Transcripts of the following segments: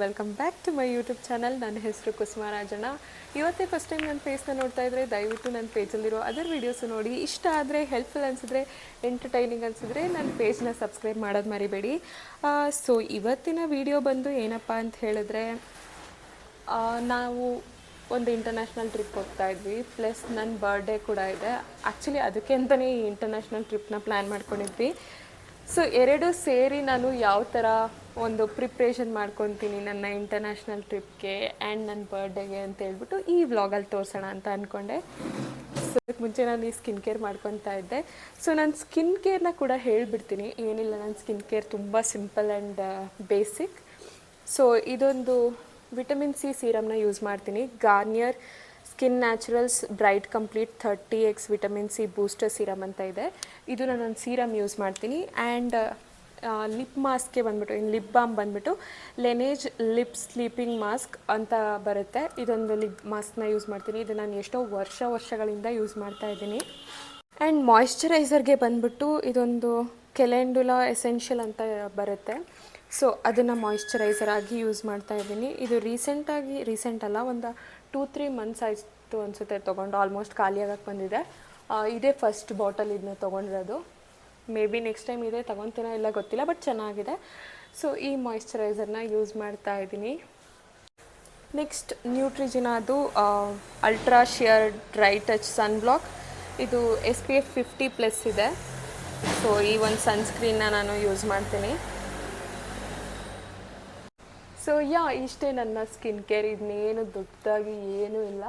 Welcome back to my YouTube channel. ನನ್ನ ಹೆಸರು ಕುಸುಮ ರಾಜಣ್ಣ. ಇವತ್ತೇ ಫಸ್ಟ್ ಟೈಮ್ ನನ್ನ ಫೇಸ್ನ ನೋಡ್ತಾ ಇದ್ದರೆ ದಯವಿಟ್ಟು ನನ್ನ ಪೇಜಲ್ಲಿರೋ ಅದರ್ ವೀಡಿಯೋಸು ನೋಡಿ. ಇಷ್ಟ ಆದರೆ, ಹೆಲ್ಪ್ಫುಲ್ ಅನಿಸಿದ್ರೆ, ಎಂಟರ್ಟೈನಿಂಗ್ ಅನಿಸಿದ್ರೆ ನನ್ನ ಪೇಜ್ನ ಸಬ್ಸ್ಕ್ರೈಬ್ ಮಾಡೋದು ಮರಿಬೇಡಿ. ಸೊ ಇವತ್ತಿನ ವಿಡಿಯೋ ಬಂದು ಏನಪ್ಪ ಅಂತ ಹೇಳಿದ್ರೆ, ನಾವು ಒಂದು ಇಂಟರ್ನ್ಯಾಷನಲ್ ಟ್ರಿಪ್ ಹೋಗ್ತಾ ಇದ್ವಿ, ಪ್ಲಸ್ ನನ್ನ ಬರ್ಡೇ ಕೂಡ ಇದೆ. ಆ್ಯಕ್ಚುಲಿ ಅದಕ್ಕೆ ಅಂತಲೇ ಈ ಇಂಟರ್ನ್ಯಾಷನಲ್ ಟ್ರಿಪ್ನ ಪ್ಲ್ಯಾನ್ ಮಾಡ್ಕೊಂಡಿದ್ವಿ. ಸೊ ಎರಡೂ ಸೇರಿ ನಾನು ಯಾವ ಥರ ಒಂದು ಪ್ರಿಪ್ರೇಷನ್ ಮಾಡ್ಕೊತೀನಿ ನನ್ನ ಇಂಟರ್ನ್ಯಾಷನಲ್ ಟ್ರಿಪ್ಗೆ ಆ್ಯಂಡ್ ನನ್ನ ಬರ್ಡೇಗೆ ಅಂತ ಹೇಳ್ಬಿಟ್ಟು ಈ ವ್ಲಾಗಲ್ಲಿ ತೋರಿಸೋಣ ಅಂತ ಅಂದ್ಕೊಂಡೆ. ಸೊ ಅದಕ್ಕೆ ಮುಂಚೆ ನಾನು ಈ ಸ್ಕಿನ್ ಕೇರ್ ಮಾಡ್ಕೊತಾ ಇದ್ದೆ. ಸೊ ನಾನು ಸ್ಕಿನ್ ಕೇರ್ನ ಕೂಡ ಹೇಳಿಬಿಡ್ತೀನಿ. ಏನಿಲ್ಲ, ನನ್ನ ಸ್ಕಿನ್ ಕೇರ್ ತುಂಬ ಸಿಂಪಲ್ ಆ್ಯಂಡ್ ಬೇಸಿಕ್. ಸೊ ಇದೊಂದು ವಿಟಮಿನ್ ಸಿ ಸೀರಮ್ನ ಯೂಸ್ ಮಾಡ್ತೀನಿ. Garnier skin naturals bright complete 30x vitamin C booster serum ಅಂತ ಇದೆ. ಇದು ನಾನೊಂದು ಸೀರಮ್ ಯೂಸ್ ಮಾಡ್ತೀನಿ. ಆ್ಯಂಡ್ ಲಿಪ್ ಮಾಸ್ಕ್ಗೆ ಬಂದುಬಿಟ್ಟು, ಇನ್ನು ಲಿಪ್ ಬಾಮ್ ಬಂದುಬಿಟ್ಟು ಲೆನೇಜ್ ಲಿಪ್ ಸ್ಲೀಪಿಂಗ್ ಮಾಸ್ಕ್ ಅಂತ ಬರುತ್ತೆ. ಇದೊಂದು ಲಿಪ್ ಮಾಸ್ಕ್ನ ಯೂಸ್ ಮಾಡ್ತೀನಿ. ಇದು ನಾನು ಎಷ್ಟೋ ವರ್ಷಗಳಿಂದ ಯೂಸ್ ಮಾಡ್ತಾ ಇದ್ದೀನಿ. ಆ್ಯಂಡ್ ಮಾಯ್ಶ್ಚರೈಸರ್ಗೆ ಬಂದುಬಿಟ್ಟು ಇದೊಂದು ಕೆಲೆಂಡುಲಾ ಎಸೆನ್ಷಿಯಲ್ ಅಂತ ಬರುತ್ತೆ. ಸೊ ಅದನ್ನು ಮಾಯ್ಶ್ಚರೈಸರ್ ಆಗಿ ಯೂಸ್ ಮಾಡ್ತಾ ಇದ್ದೀನಿ. ಇದು ರೀಸೆಂಟ್ ಅಲ್ಲ, ಒಂದು 2-3 ಮಂತ್ಸ್ ಆಯಿತು ಅನಿಸುತ್ತೆ ತೊಗೊಂಡು. ಆಲ್ಮೋಸ್ಟ್ ಖಾಲಿಯಾಗಕ್ಕೆ ಬಂದಿದೆ. ಇದೇ ಫಸ್ಟ್ ಬಾಟಲ್ ಇದನ್ನ ತೊಗೊಂಡಿರೋದು. ಮೇ ಬಿ ನೆಕ್ಸ್ಟ್ ಟೈಮ್ ಇದೇ ತೊಗೊತೀನೋ ಇಲ್ಲ ಗೊತ್ತಿಲ್ಲ, ಬಟ್ ಚೆನ್ನಾಗಿದೆ. ಸೊ ಈ ಮಾಯ್ಶ್ಚರೈಸರ್ನ ಯೂಸ್ ಮಾಡ್ತಾ ಇದ್ದೀನಿ. ನೆಕ್ಸ್ಟ್ ನ್ಯೂಟ್ರಿಜಿನಾದು ultra sheer dry touch sunblock. ಇದು SPF 50+ ಇದೆ. ಸೊ ಈ ಒಂದು ಸನ್ಸ್ಕ್ರೀನ್ನ ನಾನು ಯೂಸ್ ಮಾಡ್ತೀನಿ. ಸೊ ಇಷ್ಟೇ ನನ್ನ ಸ್ಕಿನ್ ಕೇರ್. ಇದನ್ನೇನು ದೊಡ್ಡದಾಗಿ ಏನೂ ಇಲ್ಲ.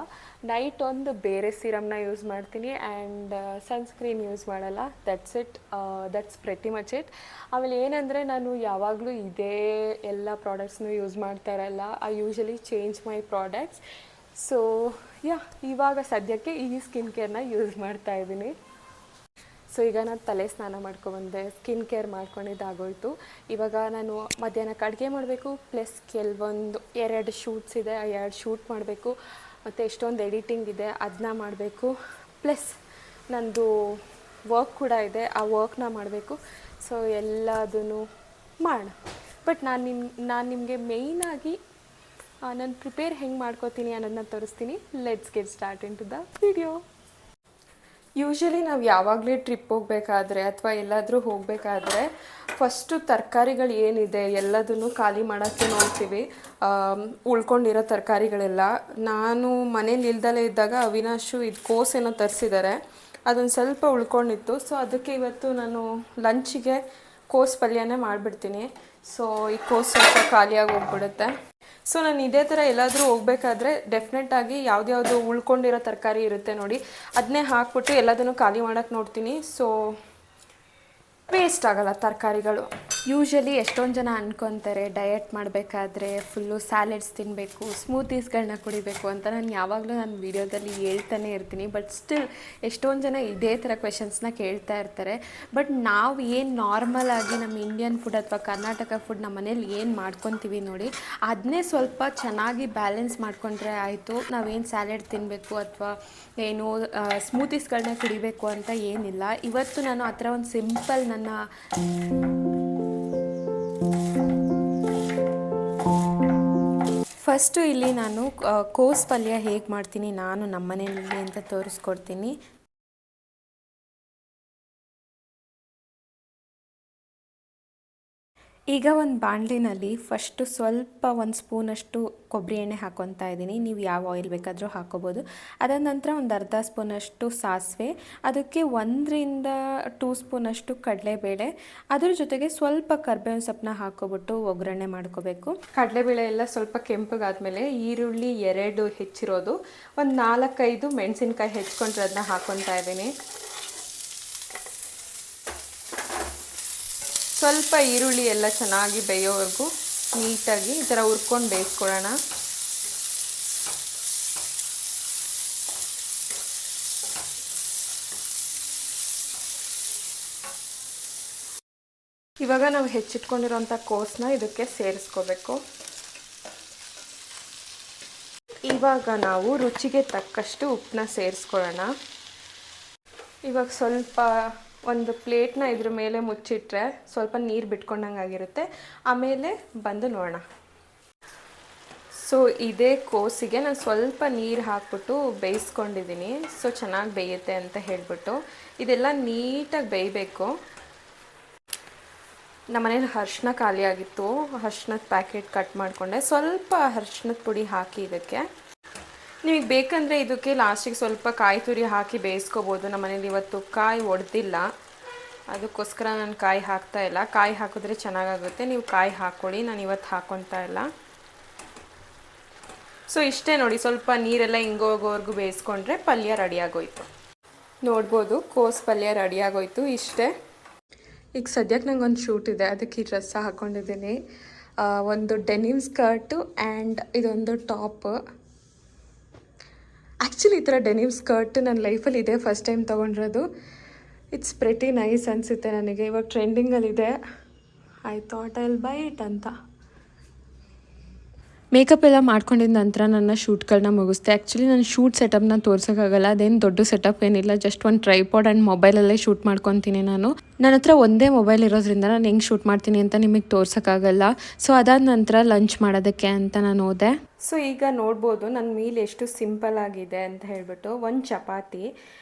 ನೈಟ್ ಒಂದು ಬೇರೆ ಸೀರಮ್ನ ಯೂಸ್ ಮಾಡ್ತೀನಿ ಆ್ಯಂಡ್ ಸನ್ಸ್ಕ್ರೀನ್ ಯೂಸ್ ಮಾಡಲ್ಲ. That's pretty much it. ಆಮೇಲೆ ಏನಂದರೆ, ನಾನು ಯಾವಾಗಲೂ ಇದೇ ಎಲ್ಲ ಪ್ರಾಡಕ್ಟ್ಸ್ನೂ ಯೂಸ್ ಮಾಡ್ತಾ ಇರಲ್ಲ. I usually change my products. So ಇವಾಗ ಸದ್ಯಕ್ಕೆ ಈ ಸ್ಕಿನ್ ಕೇರ್ನ ಯೂಸ್ ಮಾಡ್ತಾ ಇದ್ದೀನಿ. ಸೊ ಈಗ ನಾನು ತಲೆ ಸ್ನಾನ ಮಾಡ್ಕೊಬಂದೆ, ಸ್ಕಿನ್ ಕೇರ್ ಮಾಡ್ಕೊಂಡಿದ್ದಾಗೋಯ್ತು. ಇವಾಗ ನಾನು ಮಧ್ಯಾಹ್ನಕ್ಕೆ ಅಡುಗೆ ಮಾಡಬೇಕು, ಪ್ಲಸ್ ಕೆಲವೊಂದು 2 ಶೂಟ್ಸ್ ಇದೆ, ಆ 2 ಶೂಟ್ ಮಾಡಬೇಕು. ಮತ್ತು ಎಷ್ಟೊಂದು ಎಡಿಟಿಂಗ್ ಇದೆ, ಅದನ್ನ ಮಾಡಬೇಕು. ಪ್ಲಸ್ ನನ್ನದು ವರ್ಕ್ ಕೂಡ ಇದೆ, ಆ ವರ್ಕ್ನ ಮಾಡಬೇಕು. ಸೊ ಎಲ್ಲದನ್ನು ಮಾಡೋಣ. ಬಟ್ ನಾನು ನಿಮಗೆ ಮೇಯ್ನಾಗಿ ನಾನು ಪ್ರಿಪೇರ್ ಹೆಂಗೆ ಮಾಡ್ಕೋತೀನಿ ಅನ್ನೋದನ್ನ ತೋರಿಸ್ತೀನಿ. Let's get start in to the video. Usually ನಾವು ಯಾವಾಗಲೇ ಟ್ರಿಪ್ ಹೋಗಬೇಕಾದ್ರೆ ಅಥವಾ ಎಲ್ಲಾದರೂ ಹೋಗಬೇಕಾದ್ರೆ ಫಸ್ಟು ತರಕಾರಿಗಳು ಏನಿದೆ ಎಲ್ಲದನ್ನು ಖಾಲಿ ಮಾಡೋಕ್ಕೆ ನೋಡ್ತೀವಿ. ಉಳ್ಕೊಂಡಿರೋ ತರಕಾರಿಗಳೆಲ್ಲ. ನಾನು ಮನೇಲಿ ಇಲ್ದಲೇ ಇದ್ದಾಗ ಅವಿನಾಶು ಇದು ಕೋಸೇನೋ ತರಿಸಿದ್ದಾರೆ, ಅದೊಂದು ಸ್ವಲ್ಪ ಉಳ್ಕೊಂಡಿತ್ತು. ಸೊ ಅದಕ್ಕೆ ಇವತ್ತು ನಾನು ಲಂಚಿಗೆ ಕೋಸು ಪಲ್ಯನೇ ಮಾಡಿಬಿಡ್ತೀನಿ. ಸೊ ಈ ಕೋಸು ಸ್ವಲ್ಪ ಖಾಲಿಯಾಗಿ ಹೋಗ್ಬಿಡುತ್ತೆ. ಸೊ ನಾನು ಇದೇ ಥರ ಎಲ್ಲಾದರೂ ಹೋಗಬೇಕಾದ್ರೆ ಡೆಫಿನೆಟಾಗಿ ಯಾವ್ದು ಉಳ್ಕೊಂಡಿರೋ ತರಕಾರಿ ಇರುತ್ತೆ ನೋಡಿ, ಅದನ್ನೇ ಹಾಕ್ಬಿಟ್ಟು ಎಲ್ಲದನ್ನು ಖಾಲಿ ಮಾಡೋಕ್ಕೆ ನೋಡ್ತೀನಿ. ಸೊ ವೇಸ್ಟ್ ಆಗೋಲ್ಲ ತರಕಾರಿಗಳು. ಯೂಶ್ವಲಿ ಎಷ್ಟೊಂದು ಜನ ಅಂದ್ಕೊತಾರೆ ಡಯಟ್ ಮಾಡಬೇಕಾದ್ರೆ ಫುಲ್ಲು ಸ್ಯಾಲೆಡ್ಸ್ ತಿನ್ನಬೇಕು, ಸ್ಮೂತೀಸ್ಗಳನ್ನ ಕುಡಿಬೇಕು ಅಂತ. ನಾನು ಯಾವಾಗಲೂ ನನ್ನ ವೀಡಿಯೋದಲ್ಲಿ ಹೇಳ್ತಾನೆ ಇರ್ತೀನಿ. ಬಟ್ ಸ್ಟಿಲ್ ಎಷ್ಟೊಂದು ಜನ ಇದೇ ಥರ ಕ್ವೆಶನ್ಸ್ನ ಕೇಳ್ತಾ ಇರ್ತಾರೆ. ಬಟ್ ನಾವು ಏನು ನಾರ್ಮಲ್ ಆಗಿ ನಮ್ಮ ಇಂಡಿಯನ್ ಫುಡ್ ಅಥವಾ ಕರ್ನಾಟಕ ಫುಡ್ ನಮ್ಮ ಮನೇಲಿ ಏನು ಮಾಡ್ಕೊತೀವಿ ನೋಡಿ, ಅದನ್ನೇ ಸ್ವಲ್ಪ ಚೆನ್ನಾಗಿ ಬ್ಯಾಲೆನ್ಸ್ ಮಾಡ್ಕೊಂಡ್ರೆ ಆಯಿತು. ನಾವೇನು ಸ್ಯಾಲೆಡ್ ತಿನ್ನಬೇಕು ಅಥವಾ ಏನು ಸ್ಮೂತೀಸ್ಗಳನ್ನ ಕುಡಿಬೇಕು ಅಂತ ಏನಿಲ್ಲ. ಇವತ್ತು ನಾನು ಆ ಥರ ಒಂದು ಸಿಂಪಲ್ ನನ್ನ ಫಸ್ಟು ಇಲ್ಲಿ ನಾನು ಕೋಸು ಪಲ್ಯ ಹೇಗೆ ಮಾಡ್ತೀನಿ ನಾನು ನಮ್ಮ ಮನೆಯಲ್ಲಿ ಅಂತ ತೋರಿಸ್ಕೊಡ್ತೀನಿ. ಈಗ ಒಂದು ಬಾಣಲಿನಲ್ಲಿ ಫಸ್ಟು ಸ್ವಲ್ಪ 1 ಸ್ಪೂನಷ್ಟು ಕೊಬ್ಬರಿ ಎಣ್ಣೆ ಹಾಕ್ಕೊತಾ ಇದ್ದೀನಿ. ನೀವು ಯಾವ ಆಯಿಲ್ ಬೇಕಾದರೂ ಹಾಕ್ಕೋಬೋದು. ಅದಾದ ನಂತರ ಒಂದು ಅರ್ಧ ಸ್ಪೂನಷ್ಟು ಸಾಸಿವೆ, ಅದಕ್ಕೆ 1-2 ಸ್ಪೂನಷ್ಟು ಕಡಲೆಬೇಳೆ, ಅದ್ರ ಜೊತೆಗೆ ಸ್ವಲ್ಪ ಕರ್ಬೇವಿನ ಸೊಪ್ಪನ್ನ ಹಾಕ್ಕೊಬಿಟ್ಟು ಒಗ್ಗರಣೆ ಮಾಡ್ಕೋಬೇಕು. ಕಡಲೆಬೇಳೆ ಎಲ್ಲ ಸ್ವಲ್ಪ ಕೆಂಪಗಾದ್ಮೇಲೆ ಈರುಳ್ಳಿ 2 ಹೆಚ್ಚಿರೋದು, ಒಂದು 4-5 ಮೆಣಸಿನ್ಕಾಯಿ ಹೆಚ್ಕೊಂಡ್ರೆ ಅದನ್ನ ಹಾಕ್ಕೊತಾ ಇದ್ದೀನಿ. ಸ್ವಲ್ಪ ಈರುಳ್ಳಿ ಎಲ್ಲ ಚೆನ್ನಾಗಿ ಬೇಯೋವರೆಗೂ ನೀಟಾಗಿ ಈ ಥರ ಹುರ್ಕೊಂಡು ಬೇಯಿಸ್ಕೊಳ್ಳೋಣ. ಇವಾಗ ನಾವು ಹೆಚ್ಚಿಟ್ಕೊಂಡಿರೋಂಥ ಕೋಸನ್ನ ಇದಕ್ಕೆ ಸೇರಿಸ್ಕೋಬೇಕು. ಇವಾಗ ನಾವು ರುಚಿಗೆ ತಕ್ಕಷ್ಟು ಉಪ್ಪನ್ನ ಸೇರಿಸ್ಕೊಳ್ಳೋಣ. ಇವಾಗ ಸ್ವಲ್ಪ ಒಂದು ಪ್ಲೇಟ್ನ ಇದ್ರ ಮೇಲೆ ಮುಚ್ಚಿಟ್ರೆ ಸ್ವಲ್ಪ ನೀರು ಬಿಟ್ಕೊಂಡಂಗೆ ಆಗಿರುತ್ತೆ. ಆಮೇಲೆ ಬಂದು ನೋಡೋಣ. ಸೊ ಇದೇ ಕೋಸಿಗೆ ನಾನು ಸ್ವಲ್ಪ ನೀರು ಹಾಕ್ಬಿಟ್ಟು ಬೇಯಿಸ್ಕೊಂಡಿದ್ದೀನಿ. ಸೊ ಚೆನ್ನಾಗಿ ಬೇಯುತ್ತೆ ಅಂತ ಹೇಳಿಬಿಟ್ಟು ಇದೆಲ್ಲ ನೀಟಾಗಿ ಬೇಯಬೇಕು. ನಮ್ಮ ಮನೇಲಿ ಅರಿಶಿನ ಖಾಲಿ ಆಗಿತ್ತು, ಅರಿಶಿನದ ಪ್ಯಾಕೆಟ್ ಕಟ್ ಮಾಡಿಕೊಂಡೆ. ಸ್ವಲ್ಪ ಅರಿಶಿನದ ಪುಡಿ ಹಾಕಿ ಇದಕ್ಕೆ. ನಿಮಗೆ ಬೇಕಂದರೆ ಇದಕ್ಕೆ ಲಾಸ್ಟಿಗೆ ಸ್ವಲ್ಪ ಕಾಯಿ ತುರಿ ಹಾಕಿ ಬೇಯಿಸ್ಕೋಬೋದು. ನಮ್ಮ ಮನೇಲಿ ಇವತ್ತು ಕಾಯಿ ಒಡೆದಿಲ್ಲ, ಅದಕ್ಕೋಸ್ಕರ ನಾನು ಕಾಯಿ ಹಾಕ್ತಾಯಿಲ್ಲ. ಕಾಯಿ ಹಾಕಿದ್ರೆ ಚೆನ್ನಾಗಾಗುತ್ತೆ, ನೀವು ಕಾಯಿ ಹಾಕ್ಕೊಳ್ಳಿ, ನಾನು ಇವತ್ತು ಹಾಕ್ಕೊತಾ ಇಲ್ಲ. ಸೊ ಇಷ್ಟೇ ನೋಡಿ, ಸ್ವಲ್ಪ ನೀರೆಲ್ಲ ಹಿಂಗೋಗೋವರೆಗೂ ಬೇಯಿಸ್ಕೊಂಡ್ರೆ ಪಲ್ಯ ರೆಡಿಯಾಗೋಯ್ತು. ನೋಡ್ಬೋದು ಕೋಸು ಪಲ್ಯ ರೆಡಿಯಾಗೋಯ್ತು. ಇಷ್ಟೇ. ಈಗ ಸದ್ಯಕ್ಕೆ ನಂಗೆ ಒಂದು ಶೂಟ್ ಇದೆ, ಅದಕ್ಕೆ ಈ ಡ್ರೆಸ್ ಹಾಕ್ಕೊಂಡಿದ್ದೀನಿ. ಒಂದು ಡೆನಿಮ್ ಸ್ಕರ್ಟು ಆ್ಯಂಡ್ ಇದೊಂದು ಟಾಪ್. ಆ್ಯಕ್ಚುಲಿ ಈ ಥರ ಡೆನಿಮ್ ಸ್ಕರ್ಟ್ ನನ್ನ ಲೈಫಲ್ಲಿ ಇದೆ ಫಸ್ಟ್ ಟೈಮ್ ತೊಗೊಂಡಿರೋದು. ಇಟ್ಸ್ ಪ್ರೆಟಿ ನೈಸ್ ಅನಿಸುತ್ತೆ ನನಗೆ. ಇವಾಗ ಟ್ರೆಂಡಿಂಗಲ್ಲಿದೆ. I thought I will buy it ಅಂತ. ಮೇಕಪ್ ಎಲ್ಲ ಮಾಡ್ಕೊಂಡಿದ್ದ ನಂತರ ನನ್ನ ಶೂಟ್ಗಳನ್ನ ಮುಗಿಸ್ದೆ. ಆ್ಯಕ್ಚುಲಿ ನಾನು ಶೂಟ್ ಸೆಟಪ್ನ ತೋರ್ಸೋಕ್ಕಾಗಲ್ಲ, ಅದೇನು ದೊಡ್ಡ ಸೆಟಪ್ ಏನಿಲ್ಲ, ಜಸ್ಟ್ ಒಂದು ಟ್ರೈಪಾಡ್ ಆ್ಯಂಡ್ ಮೊಬೈಲಲ್ಲೇ ಶೂಟ್ ಮಾಡ್ಕೊತೀನಿ ನಾನು. ನನ್ನ ಹತ್ರ ಒಂದೇ ಮೊಬೈಲ್ ಇರೋದ್ರಿಂದ ನಾನು ಹೆಂಗೆ ಶೂಟ್ ಮಾಡ್ತೀನಿ ಅಂತ ನಿಮಗೆ ತೋರ್ಸೋಕ್ಕಾಗಲ್ಲ. ಸೊ ಅದಾದ ನಂತರ ಲಂಚ್ ಮಾಡೋದಕ್ಕೆ ಅಂತ ನಾನು ಹೋದೆ. ಸೊ ಈಗ ನೋಡ್ಬೋದು ನನ್ನ ಮೀಲ್ ಎಷ್ಟು ಸಿಂಪಲ್ ಆಗಿದೆ ಅಂತ ಹೇಳ್ಬಿಟ್ಟು. ಒಂದು ಚಪಾತಿ,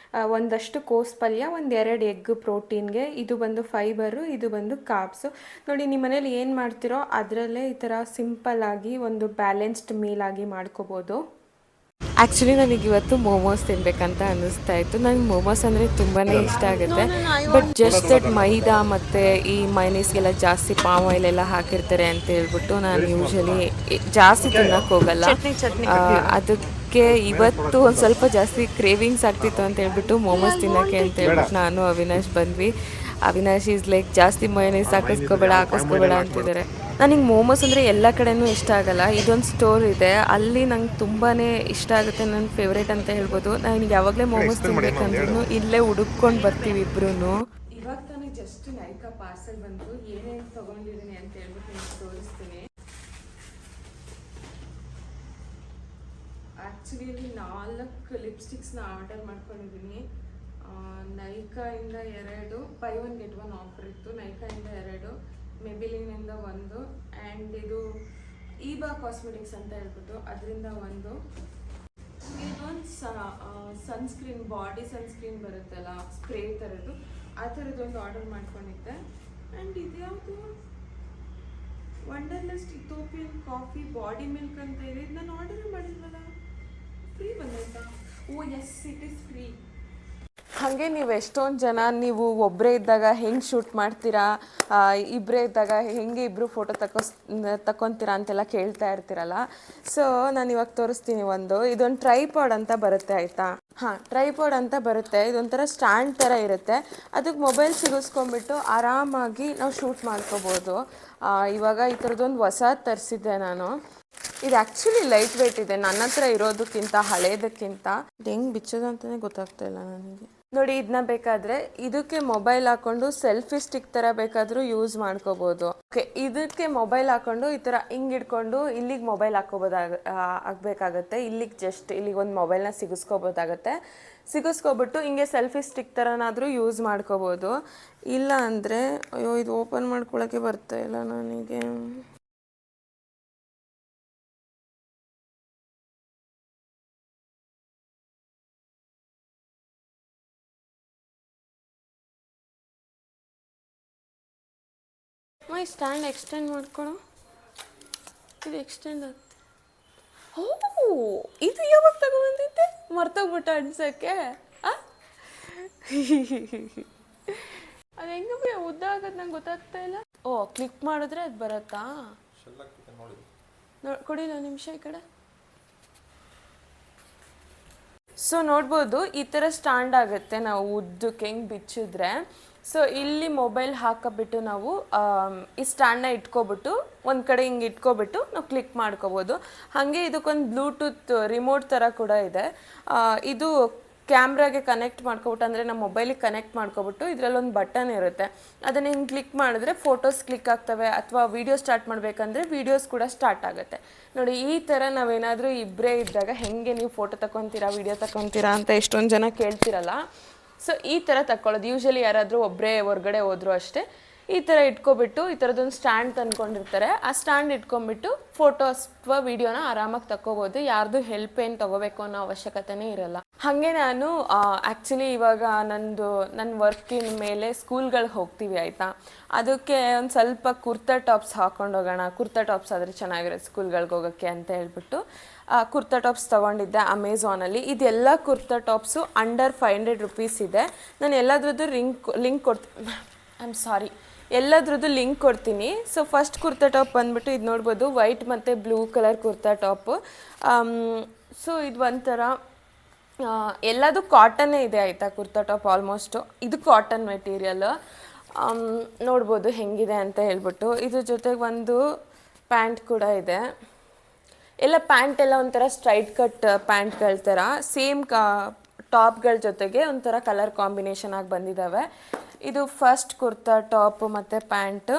ಒಂದಷ್ಟು ಕೋಸು ಪಲ್ಯ, 1-2 ಎಗ್ ಪ್ರೋಟೀನ್ಗೆ. ಇದು ಬಂದು ಫೈಬರು, ಇದು ಬಂದು ಕಾರ್ಬ್ಸು. ನೋಡಿ ನಿಮ್ಮ ಮನೇಲಿ ಏನು ಮಾಡ್ತಿರೋ ಅದರಲ್ಲೇ ಈ ಥರ ಸಿಂಪಲ್ಲಾಗಿ ಒಂದು ಬ್ಯಾಲೆನ್ಸ್ಡ್ ಮೀಲ್ ಆಗಿ ಮಾಡ್ಕೋಬೋದು. ಆ್ಯಕ್ಚುಲಿ ನನಗೆ ಇವತ್ತು ಮೋಮೋಸ್ ತಿನ್ನಬೇಕಂತ ಅನ್ನಿಸ್ತಾ ಇತ್ತು. ನನಗೆ ಮೋಮೋಸ್ ಅಂದರೆ ತುಂಬಾ ಇಷ್ಟ ಆಗುತ್ತೆ. ಬಟ್ ಜಸ್ಟ್ ದಟ್ ಮೈದಾ ಮತ್ತು ಈ ಮೈನೀಸ್ಗೆಲ್ಲ ಜಾಸ್ತಿ ಪಾಮ್ ಆಯಿಲ್ ಎಲ್ಲ ಹಾಕಿರ್ತಾರೆ ಅಂತ ಹೇಳ್ಬಿಟ್ಟು ನಾನು ಯೂಶಲಿ ಜಾಸ್ತಿ ತಿನ್ನೋಕ್ಕೆ ಹೋಗಲ್ಲ. ಅದಕ್ಕೆ ಇವತ್ತು ಒಂದು ಸ್ವಲ್ಪ ಜಾಸ್ತಿ ಕ್ರೇವಿಂಗ್ಸ್ ಆಗ್ತಿತ್ತು ಅಂತ ಹೇಳ್ಬಿಟ್ಟು ಮೋಮೋಸ್ ತಿನ್ನೋಕ್ಕೆ ಅಂತ ಹೇಳ್ಬಿಟ್ಟು ನಾನು ಅವಿನಾಶ್ ಬಂದ್ವಿ. ಅವಿನಾಶ್ ಈಸ್ ಲೈಕ್ ಜಾಸ್ತಿ ಮೈನೀಸ್ ಹಾಕಿಸ್ಕೋಬೇಡ ಅಂತಿದ್ದಾರೆ. ನನಗೆ ಮೋಮೋಸ್ ಅಂದರೆ ಎಲ್ಲ ಕಡೆನೂ ಇಷ್ಟ ಆಗಲ್ಲ. ಇದೊಂದು ಸ್ಟೋರ್ ಇದೆ, ಅಲ್ಲಿ ನಂಗೆ ತುಂಬಾ ಇಷ್ಟ ಆಗುತ್ತೆ, ನನ್ನ ಫೇವ್ರೇಟ್ ಅಂತ ಹೇಳ್ಬೋದು. ನನಗೆ ಯಾವಾಗಲೇ ಮೋಮೋಸ್ ತಿನ್ಬೇಕಂದ್ರೂ ಇಲ್ಲೇ ಹುಡುಕೊಂಡು ಬರ್ತೀವಿ ಇಬ್ರು. ಇವಾಗ ನನಗೆ ಜಸ್ಟ್ ನೈಕಾ ಪಾರ್ಸೆಲ್ ಬಂತು. ಏನೇನು ತೊಗೊಂಡಿದ್ದೀನಿ ಅಂತ ಹೇಳ್ಬಿಟ್ಟು ನಿಮ್ಗೆ ತೋರಿಸ್ತೀನಿ. ಆ್ಯಕ್ಚುಲಿ 4 ಲಿಪ್ಸ್ಟಿಕ್ಸ್ನ ಆರ್ಡರ್ ಮಾಡ್ಕೊಂಡಿದ್ದೀನಿ. ನೈಕಾಯಿಂದ 2, ಬೈ 1 ಗೆಟ್ 1 ಆಫರ್ ಇತ್ತು. ನೈಕಾಯಿಂದ 2, ಮೆಬಿಲಿನಿಂದ 1, ಆ್ಯಂಡ್ ಇದು ಈಬಾ ಕಾಸ್ಮೆಟಿಕ್ಸ್ ಅಂತ ಹೇಳ್ಬಿಟ್ಟು ಅದರಿಂದ 1. ಇದೊಂದು ಸನ್ಸ್ಕ್ರೀನ್, ಬಾಡಿ ಸನ್ಸ್ಕ್ರೀನ್ ಬರುತ್ತಲ್ಲ ಸ್ಪ್ರೇ ಥರದ್ದು, ಆ ಥರದ್ದೊಂದು ಆರ್ಡರ್ ಮಾಡ್ಕೊಂಡಿದ್ದೆ. ಆ್ಯಂಡ್ ಇದ್ಯಾವುದು wanderlust Ethiopian coffee body milk ಅಂತ ಇದೆ. ಇದು ನಾನು ಆರ್ಡರ್ ಮಾಡಿದ್ವಲ್ಲ, ಫ್ರೀ ಬಂದೈತಾ? Oh yes, it is free. ಹಾಗೆ ನೀವು ಎಷ್ಟೊಂದು ಜನ ನೀವು ಒಬ್ಬರೇ ಇದ್ದಾಗ ಹೆಂಗೆ ಶೂಟ್ ಮಾಡ್ತೀರಾ, ಇಬ್ಬರೇ ಇದ್ದಾಗ ಹೆಂಗೆ ಇಬ್ಬರು ಫೋಟೋ ತಗೊತೀರಾ ಅಂತೆಲ್ಲ ಕೇಳ್ತಾ ಇರ್ತೀರಲ್ಲ. ಸೊ ನಾನು ಇವಾಗ ತೋರಿಸ್ತೀನಿ. ಇದೊಂದು ಟ್ರೈಪಾಡ್ ಅಂತ ಬರುತ್ತೆ, ಆಯಿತಾ? ಟ್ರೈಪಾಡ್ ಅಂತ ಬರುತ್ತೆ. ಇದೊಂಥರ ಸ್ಟ್ಯಾಂಡ್ ಥರ ಇರುತ್ತೆ. ಅದಕ್ಕೆ ಮೊಬೈಲ್ ಸಿಗಿಸ್ಕೊಂಡ್ಬಿಟ್ಟು ಆರಾಮಾಗಿ ನಾವು ಶೂಟ್ ಮಾಡ್ಕೋಬೋದು. ಇವಾಗ ಈ ಥರದ್ದೊಂದು ಹೊಸದು ತರಿಸಿದ್ದೆ ನಾನು. ಇದು ಆ್ಯಕ್ಚುಲಿ ಲೈಟ್ ವೆಯ್ಟ್ ಇದೆ, ನನ್ನ ಹತ್ರ ಇರೋದಕ್ಕಿಂತ ಹಳೇದಕ್ಕಿಂತ. ಇದು ಹೆಂಗೆ ಬಿಚ್ಚೋದು ಅಂತಲೇ ಗೊತ್ತಾಗ್ತಾ ಇಲ್ಲ ನನಗೆ. ನೋಡಿ, ಇದನ್ನ ಬೇಕಾದರೆ ಇದಕ್ಕೆ ಮೊಬೈಲ್ ಹಾಕ್ಕೊಂಡು ಸೆಲ್ಫಿ ಸ್ಟಿಕ್ ಥರ ಬೇಕಾದರೂ ಯೂಸ್ ಮಾಡ್ಕೋಬೋದು. ಓಕೆ, ಇದಕ್ಕೆ ಮೊಬೈಲ್ ಹಾಕ್ಕೊಂಡು ಈ ಥರ ಹಿಂಗೆ ಇಟ್ಕೊಂಡು ಇಲ್ಲಿಗೆ ಮೊಬೈಲ್ ಆಗಬೇಕಾಗತ್ತೆ. ಇಲ್ಲಿಗೆ ಜಸ್ಟ್ ಇಲ್ಲಿಗೆ ಒಂದು ಮೊಬೈಲ್ನ ಸಿಗಿಸ್ಕೊಬಿಟ್ಟು ಹಿಂಗೆ ಸೆಲ್ಫಿ ಸ್ಟಿಕ್ ಥರನಾದರೂ ಯೂಸ್ ಮಾಡ್ಕೋಬೋದು. ಇಲ್ಲ ಅಂದರೆ ಅಯ್ಯೋ ಇದು ಓಪನ್ ಮಾಡ್ಕೊಳ್ಳೋಕ್ಕೆ ಬರ್ತಾ ಇಲ್ಲ ನನಗೆ. ಸ್ಟ್ಯಾಂಡ್ ಎಕ್ಸ್ಟೆಂಡ್ ಮಾಡ್ಕೊಳ್ಳೋ, ಇದು ಎಕ್ಸ್ಟೆಂಡ್ ಆಗ್ತದೆ. ಓ, ಇದು ಯಾವಾಗ ತಗೊಂಡಿದ್ದೆ, ಮರ್ತೋಗ್ಬಿಟ್ಟ ಅನ್ಸೋಕ್ಕೆ. ಅದು ಹೆಂಗೆ ಉದ್ದ ಆಗೋದು ನಂಗೆ ಗೊತ್ತಾಗ್ತಾ ಇಲ್ಲ. ಓ, ಕ್ಲಿಕ್ ಮಾಡಿದ್ರೆ ಅದು ಬರುತ್ತಾ? ಕೊಡಿ ಒಂದು ನಿಮಿಷ ಈ ಕಡೆ. ಸೊ ನೋಡ್ಬೋದು, ಈ ಥರ ಸ್ಟ್ಯಾಂಡ್ ಆಗುತ್ತೆ ನಾವು ಉದ್ದಕ್ಕೆ ಹೆಂಗೆ ಬಿಚ್ಚಿದ್ರೆ. ಸೊ ಇಲ್ಲಿ ಮೊಬೈಲ್ ಹಾಕಿಬಿಟ್ಟು ನಾವು ಈ ಸ್ಟ್ಯಾಂಡ್ನ ಇಟ್ಕೊಬಿಟ್ಟು ಒಂದು ಕಡೆ ಹಿಂಗೆ ಇಟ್ಕೊಬಿಟ್ಟು ನಾವು ಕ್ಲಿಕ್ ಮಾಡ್ಕೋಬೋದು. ಹಾಗೆ ಇದಕ್ಕೊಂದು ಬ್ಲೂಟೂತ್ ರಿಮೋಟ್ ಥರ ಕೂಡ ಇದೆ. ಇದು ಕ್ಯಾಮ್ರಾಗೆ ಕನೆಕ್ಟ್ ಮಾಡ್ಕೊಬಿಟ್ಟು, ಅಂದರೆ ನಮ್ಮ ಮೊಬೈಲಿಗೆ ಕನೆಕ್ಟ್ ಮಾಡ್ಕೊಬಿಟ್ಟು ಇದರಲ್ಲೊಂದು ಬಟನ್ ಇರುತ್ತೆ. ಅದನ್ನು ಹಿಂಗೆ ಕ್ಲಿಕ್ ಮಾಡಿದ್ರೆ ಫೋಟೋಸ್ ಕ್ಲಿಕ್ ಆಗ್ತವೆ, ಅಥವಾ ವೀಡಿಯೋ ಸ್ಟಾರ್ಟ್ ಮಾಡಬೇಕಂದ್ರೆ ವೀಡಿಯೋಸ್ ಕೂಡ ಸ್ಟಾರ್ಟ್ ಆಗುತ್ತೆ. ನೋಡಿ, ಈ ಥರ ನಾವೇನಾದರೂ ಇಬ್ಬರೇ ಇದ್ದಾಗ ಹೆಂಗೆ ನೀವು ಫೋಟೋ ತಗೊತೀರಾ, ವೀಡಿಯೋ ತಗೊತೀರಾ ಅಂತ ಎಷ್ಟೊಂದು ಜನ ಕೇಳ್ತಿರಲ್ಲ. ಸೊ ಈ ಥರ ತಗೊಳ್ಳೋದು. ಯೂಶಲಿ ಯಾರಾದರೂ ಒಬ್ಬರೇ ಹೊರಗಡೆ ಹೋದರೂ ಅಷ್ಟೇ ಈ ಥರ ಇಟ್ಕೊಬಿಟ್ಟು ಈ ಥರದೊಂದು ಸ್ಟ್ಯಾಂಡ್ ತಂದ್ಕೊಂಡಿರ್ತಾರೆ. ಆ ಸ್ಟ್ಯಾಂಡ್ ಇಟ್ಕೊಂಡ್ಬಿಟ್ಟು ಫೋಟೋಸ್ ಅಥವಾ ವಿಡಿಯೋನ ಆರಾಮಾಗಿ ತಗೋಬೋದು. ಯಾರ್ದು ಹೆಲ್ಪ್ ಏನು ತಗೋಬೇಕು ಅನ್ನೋ ಅವಶ್ಯಕತೆನೇ ಇರಲ್ಲ. ಹಾಗೆ ನಾನು ಆ್ಯಕ್ಚುಲಿ ಇವಾಗ ನನ್ನ ವರ್ಕಿನ ಮೇಲೆ ಸ್ಕೂಲ್ಗಳಿಗೆ ಹೋಗ್ತೀವಿ ಆಯಿತಾ. ಅದಕ್ಕೆ ಒಂದು ಸ್ವಲ್ಪ ಕುರ್ತಾ ಟಾಪ್ಸ್ ಹಾಕೊಂಡು ಹೋಗೋಣ, ಕುರ್ತಾ ಟಾಪ್ಸ್ ಆದರೆ ಚೆನ್ನಾಗಿರುತ್ತೆ ಸ್ಕೂಲ್ಗಳಿಗೆ ಹೋಗೋಕ್ಕೆ ಅಂತ ಹೇಳ್ಬಿಟ್ಟು ಕುರ್ತಾ ಟಾಪ್ಸ್ ತೊಗೊಂಡಿದ್ದೆ ಅಮೆಝಾನಲ್ಲಿ. ಇದೆಲ್ಲ ಕುರ್ತಾ ಟಾಪ್ಸು ಅಂಡರ್ 500 ರುಪೀಸ್ ಇದೆ. ನಾನು ಎಲ್ಲದ್ರದ್ದು ಎಲ್ಲದ್ರದ್ದು ಲಿಂಕ್ ಕೊಡ್ತೀನಿ. ಸೊ ಫಸ್ಟ್ ಕುರ್ತಾ ಟಾಪ್ ಬಂದುಬಿಟ್ಟು ಇದು ನೋಡ್ಬೋದು, ವೈಟ್ ಮತ್ತು blue colour kurta top. So ಇದು ಒಂಥರ ಎಲ್ಲದು ಕಾಟನ್ನೇ ಇದೆ ಆಯಿತಾ. ಕುರ್ತಾ ಟಾಪ್ ಆಲ್ಮೋಸ್ಟು ಇದು ಕಾಟನ್ ಮೆಟೀರಿಯಲ್. ನೋಡ್ಬೋದು ಹೆಂಗಿದೆ ಅಂತ ಹೇಳ್ಬಿಟ್ಟು. ಇದ್ರ ಜೊತೆಗೆ ಒಂದು ಪ್ಯಾಂಟ್ ಕೂಡ ಇದೆ. ಎಲ್ಲ ಪ್ಯಾಂಟ್ ಎಲ್ಲ ಒಂಥರ ಸ್ಟ್ರೈಟ್ ಕಟ್ ಪ್ಯಾಂಟ್ಗಳ ಥರ ಸೇಮ್ ಟಾಪ್ಗಳ ಜೊತೆಗೆ ಒಂಥರ ಕಲರ್ ಕಾಂಬಿನೇಷನ್ ಆಗಿ ಬಂದಿದ್ದಾವೆ. ಇದು ಫಸ್ಟ್ ಕುರ್ತಾ ಟಾಪ್ ಮತ್ತು ಪ್ಯಾಂಟು.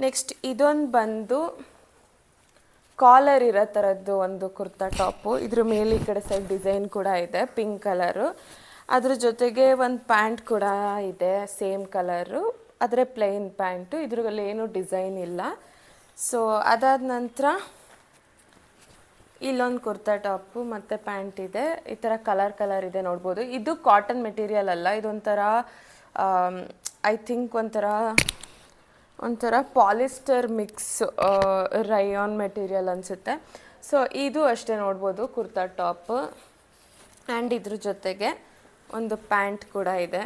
ನೆಕ್ಸ್ಟ್ ಇದೊಂದು ಬಂದು ಕಾಲರ್ ಇರೋ ಥರದ್ದು ಒಂದು ಕುರ್ತಾ ಟಾಪು. ಇದ್ರ ಮೇಲೆ ಈ ಕಡೆ ಸೈಡ್ ಡಿಸೈನ್ ಕೂಡ ಇದೆ ಪಿಂಕ್ ಕಲರು. ಅದ್ರ ಜೊತೆಗೆ ಒಂದು ಪ್ಯಾಂಟ್ ಕೂಡ ಇದೆ ಸೇಮ್ ಕಲರು, ಆದರೆ ಪ್ಲೇನ್ ಪ್ಯಾಂಟು, ಇದ್ರಲ್ಲಿ ಏನೂ ಡಿಸೈನ್ ಇಲ್ಲ. ಸೊ ಅದಾದ ನಂತರ ಇಲ್ಲೊಂದು ಕುರ್ತಾ ಟಾಪು ಮತ್ತು ಪ್ಯಾಂಟ್ ಇದೆ. ಈ ಥರ ಕಲರ್ ಇದೆ ನೋಡ್ಬೋದು. ಇದು ಕಾಟನ್ ಮೆಟೀರಿಯಲ್ ಅಲ್ಲ, ಇದೊಂಥರ ಐ ಥಿಂಕ್ ಒಂಥರ ಪಾಲಿಸ್ಟರ್ ಮಿಕ್ಸ್ ರಯಾನ್ ಮೆಟೀರಿಯಲ್ ಅನಿಸುತ್ತೆ. ಸೊ ಇದು ಅಷ್ಟೇ ನೋಡ್ಬೋದು ಕುರ್ತಾ ಟಾಪ್. ಆ್ಯಂಡ್ ಇದ್ರ ಜೊತೆಗೆ ಒಂದು ಪ್ಯಾಂಟ್ ಕೂಡ ಇದೆ,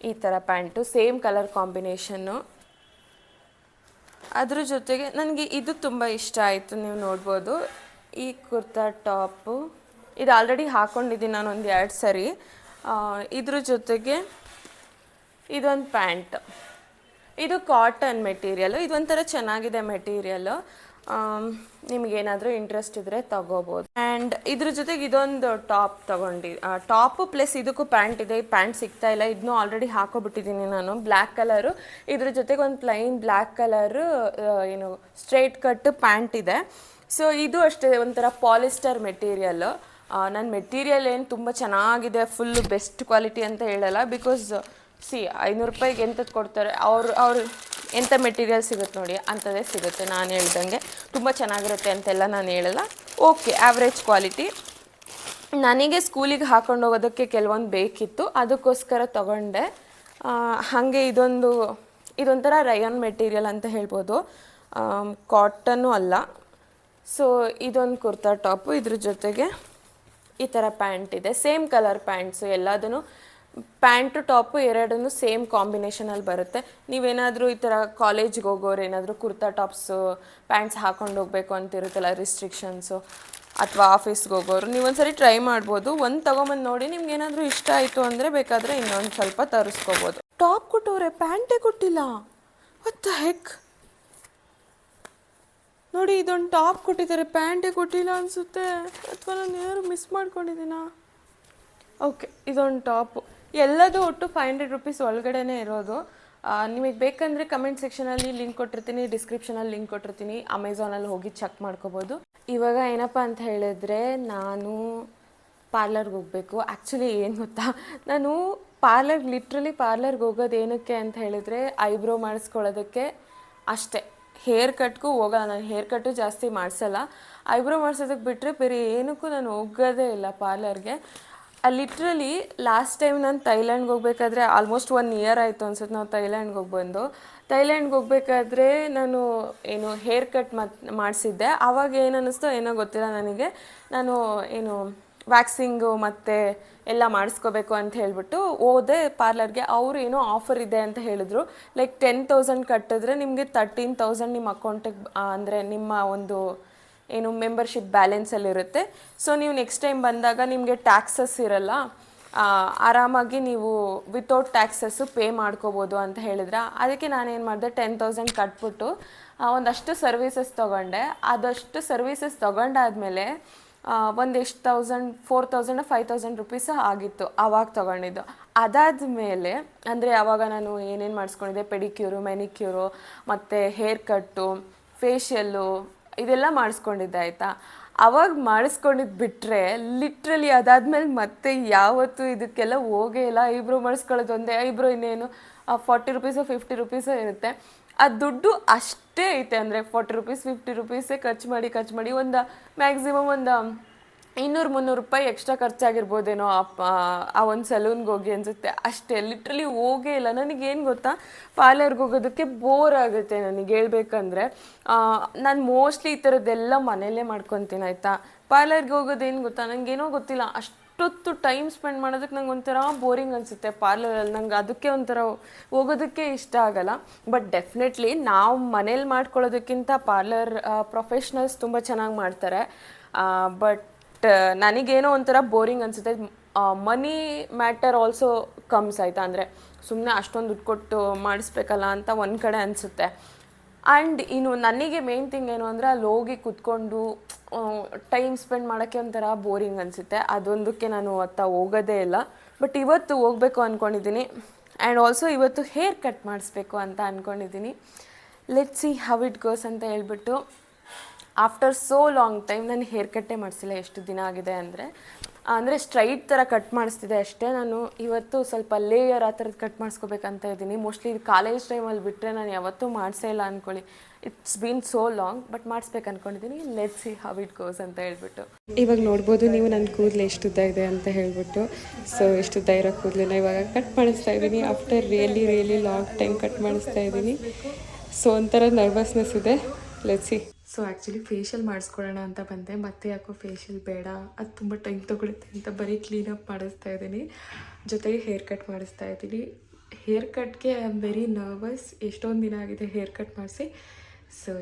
ಈ ಥರ ಪ್ಯಾಂಟು ಸೇಮ್ ಕಲರ್ ಕಾಂಬಿನೇಷನ್ನು. ಅದ್ರ ಜೊತೆಗೆ ನನಗೆ ಇದು ತುಂಬ ಇಷ್ಟ ಆಯಿತು. ನೀವು ನೋಡ್ಬೋದು ಈ ಕುರ್ತಾ ಟಾಪು. ಇದು ಆಲ್ರೆಡಿ ಹಾಕ್ಕೊಂಡಿದ್ದೀನಿ ನಾನು ಒಂದು 2 ಸರಿ. ಇದ್ರ ಜೊತೆಗೆ ಇದೊಂದು ಪ್ಯಾಂಟ್. ಇದು ಕಾಟನ್ ಮೆಟೀರಿಯಲ್ಲು. ಇದೊಂಥರ ಚೆನ್ನಾಗಿದೆ ಮೆಟೀರಿಯಲ್ಲು. ನಿಮಗೇನಾದರೂ ಇಂಟ್ರೆಸ್ಟ್ ಇದ್ದರೆ ತಗೋಬೋದು. ಆ್ಯಂಡ್ ಇದ್ರ ಜೊತೆಗೆ ಇದೊಂದು ಟಾಪ್ ಟಾಪು ಪ್ಲಸ್ ಇದಕ್ಕೂ ಪ್ಯಾಂಟ್ ಇದೆ. ಈ ಪ್ಯಾಂಟ್ ಸಿಗ್ತಾ ಇಲ್ಲ, ಇದನ್ನೂ ಆಲ್ರೆಡಿ ಹಾಕೋಬಿಟ್ಟಿದ್ದೀನಿ ನಾನು. ಬ್ಲ್ಯಾಕ್ ಕಲರು, ಇದ್ರ ಜೊತೆಗೆ ಒಂದು plain black colour straight cut pant ಇದೆ. ಸೊ ಇದು ಅಷ್ಟೇ ಒಂಥರ ಪಾಲಿಸ್ಟರ್ ಮೆಟೀರಿಯಲ್ಲು. ನನ್ನ ಮೆಟೀರಿಯಲ್ ಏನು ತುಂಬ ಚೆನ್ನಾಗಿದೆ, ಫುಲ್ಲು ಬೆಸ್ಟ್ ಕ್ವಾಲಿಟಿ ಅಂತ ಹೇಳಲ್ಲ. ಬಿಕಾಸ್ 500 ರೂಪಾಯಿಗೆ ಎಂಥದ್ದು ಕೊಡ್ತಾರೆ ಅವ್ರು ಎಂಥ ಮೆಟೀರಿಯಲ್ ಸಿಗುತ್ತೆ ನೋಡಿ ಅಂಥದ್ದೇ ಸಿಗುತ್ತೆ. ನಾನು ಹೇಳ್ದಂಗೆ ತುಂಬ ಚೆನ್ನಾಗಿರುತ್ತೆ ಅಂತೆಲ್ಲ ನಾನು ಹೇಳಲ್ಲ. Okay, average quality. ನನಗೆ ಸ್ಕೂಲಿಗೆ ಹಾಕೊಂಡು ಹೋಗೋದಕ್ಕೆ ಕೆಲವೊಂದು ಬೇಕಿತ್ತು, ಅದಕ್ಕೋಸ್ಕರ ತೊಗೊಂಡೆ. ಹಾಗೆ ಇದೊಂಥರ ರಯಾನ್ ಮೆಟೀರಿಯಲ್ ಅಂತ ಹೇಳ್ಬೋದು, ಕಾಟನ್ನು ಅಲ್ಲ. ಸೊ ಇದೊಂದು ಕುರ್ತಾ ಟಾಪು. ಇದ್ರ ಜೊತೆಗೆ ಈ ಥರ ಪ್ಯಾಂಟ್ ಇದೆ, ಸೇಮ್ ಕಲರ್ ಪ್ಯಾಂಟ್ಸು. ಎಲ್ಲದೂ ಪ್ಯಾಂಟು ಟಾಪು ಎರಡೂ ಸೇಮ್ ಕಾಂಬಿನೇಷನಲ್ಲಿ ಬರುತ್ತೆ. ನೀವೇನಾದರೂ ಈ ಥರ ಕಾಲೇಜ್ಗೆ ಹೋಗೋರು ಏನಾದರೂ ಕುರ್ತಾ ಟಾಪ್ಸು ಪ್ಯಾಂಟ್ಸ್ ಹಾಕೊಂಡು ಹೋಗಬೇಕು ಅಂತಿರುತ್ತಲ್ಲ, ರಿಸ್ಟ್ರಿಕ್ಷನ್ಸು, ಅಥವಾ ಆಫೀಸ್ಗೆ ಹೋಗೋರು ನೀವೊಂದು ಸರಿ ಟ್ರೈ ಮಾಡ್ಬೋದು. ಒಂದು ತೊಗೊಂಬಂದು ನೋಡಿ, ನಿಮ್ಗೆ ಏನಾದರೂ ಇಷ್ಟ ಆಯಿತು ಅಂದರೆ ಬೇಕಾದರೆ ಇನ್ನೊಂದು ಸ್ವಲ್ಪ ತರಿಸ್ಕೋಬೋದು. ಟಾಪ್ ಕೊಟ್ಟವ್ರೆ, ಪ್ಯಾಂಟೇ ಕೊಟ್ಟಿಲ್ಲ. ವಾಟ್ ದ ಹೆಕ್ ನೋಡಿ, ಇದೊಂದು ಟಾಪ್ ಕೊಟ್ಟಿದ್ದಾರೆ, ಪ್ಯಾಂಟೇ ಕೊಟ್ಟಿಲ್ಲ ಅನಿಸುತ್ತೆ. ಅಥವಾ ನಾನು ಯಾರು ಮಿಸ್ ಮಾಡ್ಕೊಂಡಿದ್ದೀನಾ? ಓಕೆ, ಇದೊಂದು ಟಾಪು. ಎಲ್ಲದೂ ಒಟ್ಟು 500 ರುಪೀಸ್ ಒಳಗಡೆನೇ ಇರೋದು. ನಿಮಗೆ ಬೇಕಂದರೆ ಕಮೆಂಟ್ ಸೆಕ್ಷನಲ್ಲಿ ಲಿಂಕ್ ಕೊಟ್ಟಿರ್ತೀನಿ, ಡಿಸ್ಕ್ರಿಪ್ಷನಲ್ಲಿ ಲಿಂಕ್ ಕೊಟ್ಟಿರ್ತೀನಿ, ಅಮೆಝಾನಲ್ಲಿ ಹೋಗಿ ಚೆಕ್ ಮಾಡ್ಕೋಬೋದು. ಇವಾಗ ಏನಪ್ಪ ಅಂತ ಹೇಳಿದ್ರೆ, ನಾನು ಪಾರ್ಲರ್ಗೆ ಹೋಗಬೇಕು. ಆ್ಯಕ್ಚುಲಿ ಏನು ಗೊತ್ತಾ, ನಾನು ಲಿಟ್ರಲಿ ಪಾರ್ಲರ್ಗೆ ಹೋಗೋದು ಏನಕ್ಕೆ ಅಂತ ಹೇಳಿದರೆ ಐಬ್ರೋ ಮಾಡಿಸ್ಕೊಳ್ಳೋದಕ್ಕೆ ಅಷ್ಟೇ. ಹೇರ್ ಕಟ್ಗೂ ಹೋಗಲ್ಲ ನಾನು, ಹೇರ್ ಕಟ್ಟು ಜಾಸ್ತಿ ಮಾಡಿಸಲ್ಲ. ಐಬ್ರೋ ಮಾಡಿಸೋದಕ್ಕೆ ಬಿಟ್ಟರೆ ಬೇರೆ ಏನಕ್ಕೂ ನಾನು ಹೋಗೋದೇ ಇಲ್ಲ ಪಾರ್ಲರ್ಗೆ. ಲಿಟ್ರಲಿ ಲಾಸ್ಟ್ ಟೈಮ್ ನಾನು ಥೈಲ್ಯಾಂಡ್ಗೆ ಹೋಗ್ಬೇಕಾದ್ರೆ ಆಲ್ಮೋಸ್ಟ್ 1 ಇಯರ್ ಆಯಿತು ಅನ್ಸುತ್ತೆ ನಾವು ಥೈಲ್ಯಾಂಡ್ಗೆ ಹೋಗ್ಬಂದು. ಥೈಲ್ಯಾಂಡ್ಗೆ ಹೋಗ್ಬೇಕಾದ್ರೆ ನಾನು ಹೇರ್ ಕಟ್ ಮಾಡಿಸಿದ್ದೆ. ಆವಾಗ ಏನು ಅನ್ನಿಸ್ತೋ ಏನೋ ಗೊತ್ತಿಲ್ಲ ನನಗೆ, ನಾನು ವ್ಯಾಕ್ಸಿಂಗು ಮತ್ತು ಎಲ್ಲ ಮಾಡಿಸ್ಕೋಬೇಕು ಅಂತ ಹೇಳ್ಬಿಟ್ಟು ಹೋದೆ ಪಾರ್ಲರ್ಗೆ. ಅವರು ಏನೋ ಆಫರ್ ಇದೆ ಅಂತ ಹೇಳಿದ್ರು. ಲೈಕ್ 10,000 ಕಟ್ಟಿದ್ರೆ ನಿಮಗೆ 13,000 ನಿಮ್ಮ ಅಕೌಂಟಿಗೆ ಅಂದರೆ ನಿಮ್ಮ ಒಂದು ಮೆಂಬರ್ಶಿಪ್ ಬ್ಯಾಲೆನ್ಸಲ್ಲಿರುತ್ತೆ. ಸೊ ನೀವು ನೆಕ್ಸ್ಟ್ ಟೈಮ್ ಬಂದಾಗ ನಿಮಗೆ ಟ್ಯಾಕ್ಸಸ್ ಇರಲ್ಲ, ಆರಾಮಾಗಿ ನೀವು ವಿತೌಟ್ ಟ್ಯಾಕ್ಸಸ್ಸು ಪೇ ಮಾಡ್ಕೋಬೋದು ಅಂತ ಹೇಳಿದ್ರೆ, ಅದಕ್ಕೆ ನಾನೇನು ಮಾಡಿದೆ 10,000 ಕಟ್ಬಿಟ್ಟು ಒಂದಷ್ಟು ಸರ್ವೀಸಸ್ ತೊಗೊಂಡೆ. ಅದಷ್ಟು ಸರ್ವೀಸಸ್ ತೊಗೊಂಡಾದ್ಮೇಲೆ ಒಂದೆಷ್ಟು 4,000 5,000 ರುಪೀಸ್ ಆಗಿತ್ತು ಆವಾಗ ತೊಗೊಂಡಿದ್ದು. ಅದಾದಮೇಲೆ ಅಂದರೆ ಆವಾಗ ನಾನು ಏನೇನು ಮಾಡಿಸ್ಕೊಂಡಿದ್ದೆ, ಪೆಡಿಕ್ಯೂರು, ಮೆನಿಕ್ಯೂರು ಮತ್ತು ಹೇರ್ ಕಟ್ಟು, ಫೇಶಿಯಲ್ಲು ಇದೆಲ್ಲ ಮಾಡಿಸ್ಕೊಂಡಿದ್ದೆ ಆಯಿತಾ. ಅವಾಗ ಮಾಡಿಸ್ಕೊಂಡಿದ್ದು ಬಿಟ್ಟರೆ ಲಿಟ್ರಲಿ ಅದಾದ್ಮೇಲೆ ಮತ್ತೆ ಯಾವತ್ತೂ ಇದಕ್ಕೆಲ್ಲ ಹೋಗೇ ಇಲ್ಲ. ಐಬ್ರೋ ಮಾಡಿಸ್ಕೊಳ್ಳೋದು ಒಂದೇ. ಐಬ್ರೋ ಇನ್ನೇನು 40 ರುಪೀಸೋ 50 ರುಪೀಸೋ ಇರುತ್ತೆ. ಆ ದುಡ್ಡು ಅಷ್ಟೇ ಐತೆ, ಅಂದರೆ 40 ರುಪೀಸ್ 50 ರುಪೀಸೇ ಖರ್ಚು ಮಾಡಿ ಒಂದು ಮ್ಯಾಕ್ಸಿಮಮ್ ಒಂದು 200-300 ರೂಪಾಯಿ ಎಕ್ಸ್ಟ್ರಾ ಖರ್ಚಾಗಿರ್ಬೋದೇನೋ ಆ ಒಂದು ಸಲೂನ್ಗೆ ಹೋಗಿ ಅನಿಸುತ್ತೆ ಅಷ್ಟೇ. ಲಿಟ್ರಲಿ ಹೋಗೇ ಇಲ್ಲ. ನನಗೇನು ಗೊತ್ತಾ, ಪಾರ್ಲರ್ಗೆ ಹೋಗೋದಕ್ಕೆ ಬೋರ್ ಆಗುತ್ತೆ ನನಗೆ ಹೇಳ್ಬೇಕಂದ್ರೆ. ನಾನು ಮೋಸ್ಟ್ಲಿ ಈ ಥರದ್ದೆಲ್ಲ ಮನೆಯಲ್ಲೇ ಮಾಡ್ಕೊತೀನಿ ಆಯಿತಾ. ಪಾರ್ಲರ್ಗೆ ಹೋಗೋದೇನು ಗೊತ್ತಾ, ನನಗೇನೋ ಗೊತ್ತಿಲ್ಲ, ಅಷ್ಟೊತ್ತು ಟೈಮ್ ಸ್ಪೆಂಡ್ ಮಾಡೋದಕ್ಕೆ ನಂಗೆ ಒಂಥರ ಬೋರಿಂಗ್ ಅನಿಸುತ್ತೆ ಪಾರ್ಲರಲ್ಲಿ. ನಂಗೆ ಅದಕ್ಕೆ ಒಂಥರ ಹೋಗೋದಕ್ಕೆ ಇಷ್ಟ ಆಗಲ್ಲ. ಬಟ್ ಡೆಫಿನೆಟ್ಲಿ ನಾವು ಮನೇಲಿ ಮಾಡ್ಕೊಳ್ಳೋದಕ್ಕಿಂತ ಪಾರ್ಲರ್ ಪ್ರೊಫೆಷ್ನಲ್ಸ್ ತುಂಬ ಚೆನ್ನಾಗಿ ಮಾಡ್ತಾರೆ. ಬಟ್ ನನಗೇನೋ ಒಂಥರ ಬೋರಿಂಗ್ ಅನಿಸುತ್ತೆ. ಮನಿ ಮ್ಯಾಟರ್ ಆಲ್ಸೋ ಕಮ್ಸ್ ಆಯಿತಾ, ಅಂದರೆ ಸುಮ್ಮನೆ ಅಷ್ಟೊಂದು ದುಡ್ಡು ಕೊಟ್ಟು ಮಾಡಿಸ್ಬೇಕಲ್ಲ ಅಂತ ಒಂದು ಕಡೆ ಅನಿಸುತ್ತೆ. ಆ್ಯಂಡ್ ಇನ್ನು ನನಗೆ ಮೇನ್ ಥಿಂಗ್ ಏನು ಅಂದರೆ ಅಲ್ಲಿ ಹೋಗಿ ಕೂತ್ಕೊಂಡು ಟೈಮ್ ಸ್ಪೆಂಡ್ ಮಾಡೋಕ್ಕೆ ಒಂಥರ ಬೋರಿಂಗ್ ಅನಿಸುತ್ತೆ. ಅದೊಂದಕ್ಕೆ ನಾನು ಹೋಗೋದೇ ಇಲ್ಲ. ಬಟ್ ಇವತ್ತು ಹೋಗಬೇಕು ಅಂದ್ಕೊಂಡಿದ್ದೀನಿ. ಆ್ಯಂಡ್ ಆಲ್ಸೋ ಇವತ್ತು ಹೇರ್ ಕಟ್ ಮಾಡಿಸ್ಬೇಕು ಅಂತ ಅಂದ್ಕೊಂಡಿದ್ದೀನಿ. Let's see how it goes ಅಂತ ಹೇಳ್ಬಿಟ್ಟು. ಆಫ್ಟರ್ ಸೋ ಲಾಂಗ್ ಟೈಮ್ ನಾನು ಹೇರ್ ಕಟ್ಟೇ ಮಾಡಿಸಿಲ್ಲ. ಎಷ್ಟು ದಿನ ಆಗಿದೆ ಅಂದರೆ ಸ್ಟ್ರೈಟ್ ಥರ ಕಟ್ ಮಾಡಿಸ್ತಿದ್ದೆ ಅಷ್ಟೇ. ನಾನು ಇವತ್ತು ಸ್ವಲ್ಪ ಲೇಯರ್ ಆ ಥರದ್ದು ಕಟ್ ಮಾಡಿಸ್ಕೋಬೇಕಂತ ಇದ್ದೀನಿ. ಮೋಸ್ಟ್ಲಿ ಇದು ಕಾಲೇಜ್ ಟೈಮಲ್ಲಿ ಬಿಟ್ಟರೆ ನಾನು ಯಾವತ್ತೂ ಮಾಡಿಸೇ ಇಲ್ಲ ಅಂದ್ಕೊಳ್ಳಿ. It's been so long. But ಮಾಡಿಸ್ಬೇಕು ಅಂದ್ಕೊಂಡಿದ್ದೀನಿ. Let's see how it goes ಅಂತ ಹೇಳ್ಬಿಟ್ಟು. ಇವಾಗ ನೋಡ್ಬೋದು ನೀವು ನನ್ನ ಕೂದಲು ಎಷ್ಟು ಉದ್ದ ಇದೆ ಅಂತ ಹೇಳ್ಬಿಟ್ಟು. ಸೊ ಎಷ್ಟು ಉದ್ದ ಇರೋ ಕೂದಲನ್ನ ಇವಾಗ ಕಟ್ ಮಾಡಿಸ್ತಾ ಇದ್ದೀನಿ. After really long time cut ಮಾಡಿಸ್ತಾ ಇದ್ದೀನಿ. ಸೊ ಒಂಥರ ನರ್ವಸ್ನೆಸ್ ಇದೆ. Let's see. So actually facial ಮಾಡಿಸ್ಕೊಳ್ಳೋಣ ಅಂತ ಬಂದೆ. ಮತ್ತೆ ಯಾಕೋ ಫೇಶಿಯಲ್ ಬೇಡ, ಅದು ತುಂಬ ಟೈಮ್ ತೊಗೊಳುತ್ತೆ ಅಂತ ಬರೀ ಕ್ಲೀನಪ್ ಮಾಡಿಸ್ತಾ ಇದ್ದೀನಿ. ಜೊತೆಗೆ ಹೇರ್ ಕಟ್ ಮಾಡಿಸ್ತಾ ಇದ್ದೀನಿ. ಹೇರ್ ಕಟ್ಗೆ ಐ ಆಮ್ ವೆರಿ ನರ್ವಸ್. ಎಷ್ಟೊಂದು ದಿನ ಆಗಿದೆ ಹೇರ್ ಕಟ್ ಮಾಡಿಸಿ. ಸೊ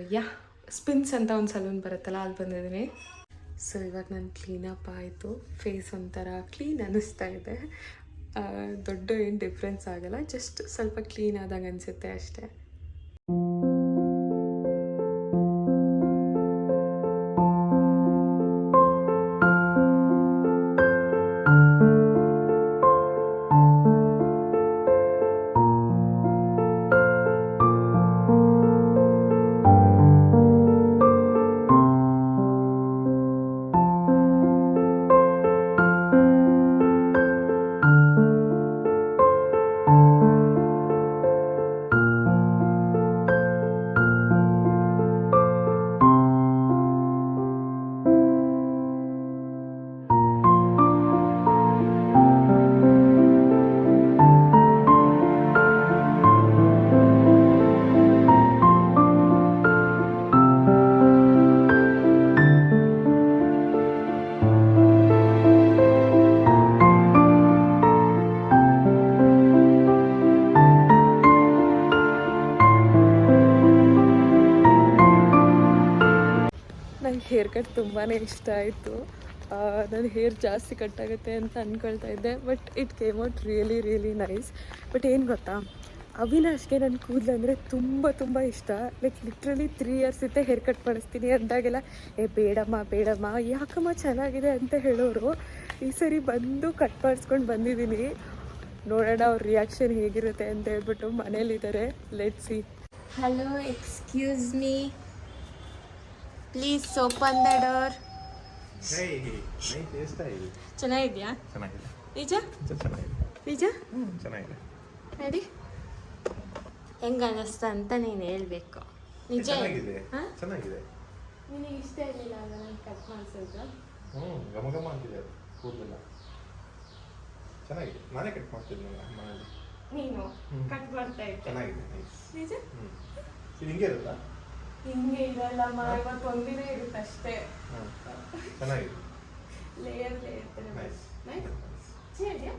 ಸ್ಪಿನ್ಸ್ ಅಂತ ಒಂದು ಸಲೂನ್ ಬರುತ್ತಲ್ಲ, ಅಲ್ಲಿ ಬಂದಿದ್ದೀನಿ. ಸೊ ಇವಾಗ ನಾನು ಕ್ಲೀನಪ್ ಆಯಿತು. ಫೇಸ್ ಒಂಥರ ಕ್ಲೀನ್ ಅನ್ನಿಸ್ತಾ ಇದೆ. ದೊಡ್ಡ ಏನು ಡಿಫ್ರೆನ್ಸ್ ಆಗಲ್ಲ, ಜಸ್ಟ್ ಸ್ವಲ್ಪ ಕ್ಲೀನ್ ಆದಂಗೆ ಅನಿಸುತ್ತೆ ಅಷ್ಟೇ. ಹೇರ್ ಕಟ್ ತುಂಬಾ ಇಷ್ಟ ಆಯಿತು. ನನ್ನ ಹೇರ್ ಜಾಸ್ತಿ ಕಟ್ಟಾಗುತ್ತೆ ಅಂತ ಅಂದ್ಕೊಳ್ತಾ ಇದ್ದೆ. But it came out really nice. But ಏನು ಗೊತ್ತಾ, ಅವಿನಾಶ್ಗೆ ನನ್ನ ಕೂದಲು ಅಂದರೆ ತುಂಬ ಇಷ್ಟ. ಲೈಕ್ ಲಿಟ್ರಲಿ 3 ಇಯರ್ಸ್ ಇದ್ದೆ ಹೇರ್ ಕಟ್ ಮಾಡಿಸ್ತೀನಿ ಅಂದಾಗೆಲ್ಲ ಬೇಡಮ್ಮ ಯಾಕಮ್ಮ ಚೆನ್ನಾಗಿದೆ ಅಂತ ಹೇಳೋರು. ಈ ಸರಿ ಬಂದು ಕಟ್ ಮಾಡಿಸ್ಕೊಂಡು ಬಂದಿದ್ದೀನಿ. ನೋಡೋಣ ಅವ್ರ ರಿಯಾಕ್ಷನ್ ಹೇಗಿರುತ್ತೆ ಅಂತ ಹೇಳ್ಬಿಟ್ಟು. ಮನೇಲಿದ್ದಾರೆ, let's see. Hello, excuse me, please open the door. ಚೆನ್ನಾಗಿದೆಯಾ? ನಿಜ ಚೆನ್ನಾಗಿದೆ. ರೆಡಿ? ಹೆಂಗ ಅನ್ನಿಸ್ತಾ ಅಂತ ನೀನು ಹೇಳ್ಬೇಕು. ನಿಜ ಚೆನ್ನಾಗಿದೆ. ನಿನಗೆ ಇಷ್ಟ ಇರಲಿಲ್ಲ ನಾನು ಕಟ್ ಮಾಡಿಸೋದು? ಘಮ ಅಂತಿದೆ ಕೂದಲೆಲ್ಲ. ಚೆನ್ನಾಗಿದೆ. ನಾನೇ ಕಟ್ ಮಾಡ್ತಿದ್ದೆ ಮನೇಲಿ. ನೀನು ಕಟ್ ಮಾಡ್ತಾ ಇದ್ದೆ. ಚೆನ್ನಾಗಿದೆ. ನಿಜ? ಇದು ಹಿಂಗೆ ಇರುತ್ತಾ? ಹಿಂಗೆ ಇರಲ್ಲಮ್ಮ, ಇವತ್ತು ಒಂದಿನ ಇರುತ್ತೆ ಅಷ್ಟೇ. ಚೆನ್ನಾಗಿದೆ. ಲೇಯರ್ ತರ. ನೈಸ್. ಚೆನ್ನಾಗಿದೆಯಾ?